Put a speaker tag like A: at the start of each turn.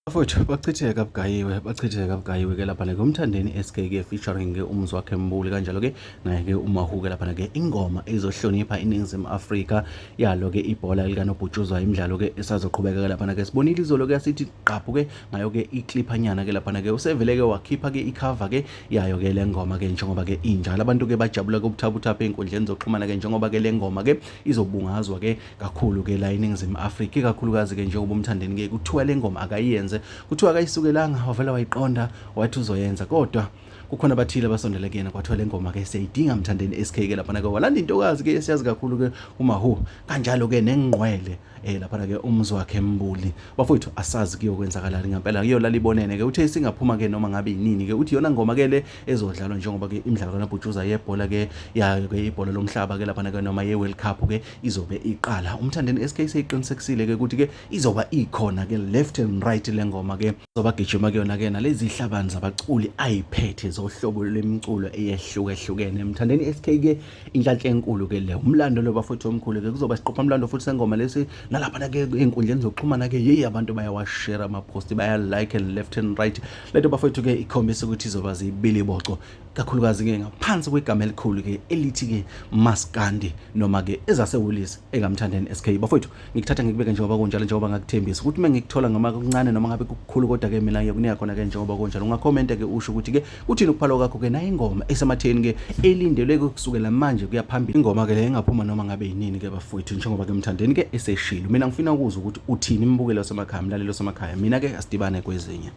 A: Bafowethu bachitheka bugayiwe ke lapha ke Umthandeni SK ke featuring ke Umzwakhe Mbuli kanjalo ke naye ke uMahu ke lapha ke ingoma ezohlonipha iNingizimu Afrika yalo ke ibhola likanobhutshuzwayo imidlalo ke esazoqhubeka ke lapha ke sibonile izolo ke asithi qaphu ke ngayo ke iclipanyana ke lapha ke usevele ke wakhipha ke icover ke yayo ke lengoma ke njengoba ke injalo abantu ke bajabula ke ubuthapha einkundleni zokuxhumana ke njengoba ke lengoma ke izobungazwa ke kakhulu ke la eNingizimu Afrika ikakhulukazi ke njengoba Umthandeni ke kuthiwa lengoma akayenze kuthiwa akayisukelanga wavela wayiqonda wathi uzoyenza kodwa kukhona abathile abasondele kuyena kwathiwa lengoma ke siyayidinga Mthandeni SK ke lapha ke walanda intokazi ke esiyazi kakhulu ke uMahu kanjalo ke nengqwele lapha ke Umzwakhe Mbuli bafowethu asazi kuyokwenzakalani ngempela kuyolala ibonene ke uthe singaphuma ke noma ngabe yinini ke uthi yona ngoma ke le ezodlalwa njengoba ke imidlalo kanobhutshuzwa yebhola ke yayo ke ibhola lomhlaba ke lapha ke noma ye-World Cup ke izobe iqala Umthandeni SK seyiqinisekisile ke ukuthi ke izoba ikhona ke left and right lengoma ke zoba gijima ke yona ke nalezi hlabani zabaculi ayiphethe zohlobo lemiculo eyehlukehlukene Mthandeni SK ke inhlanhla enkulu ke le umlando lo bafowethu omkhulu ke kuzoba siqopha umlando futhi sengoma lesi nalapha ke einkundleni zokuxhumana ke yeyi abantu bayawashare ama-post baya-like and left and right leto bafowethu ke ikhombisa ukuthi izoba zibili boco kakhulukazi ke ngaphansi kwegama elikhulu ke elithi ke Maskandi noma ke ezasewulisi engamthandeni SK bafowethu ngikuthatha ngikubeke njengoba kunjalo njengoba ngakuthembisa ukuthi mengikuthola ngoma kuncane noma ngabe kukhulu kodwa ke mina ngiyekunika khona ke njengoba kunjalo ungacomment ke usho ukuthi ke kuthini ukuphalo kwakho ke nayo ingoma esematheni ke elindelwe kusukela manje kuya phambili ingoma ke le engaphuma noma ngabe yinini ke bafowethu njengoba ke Mthandeni ke eseshilo mina ngifuna ukuzwa ukuthi uthini imbukelo semakhaya mlalelo semakhaya mina ke asidibane kwezinye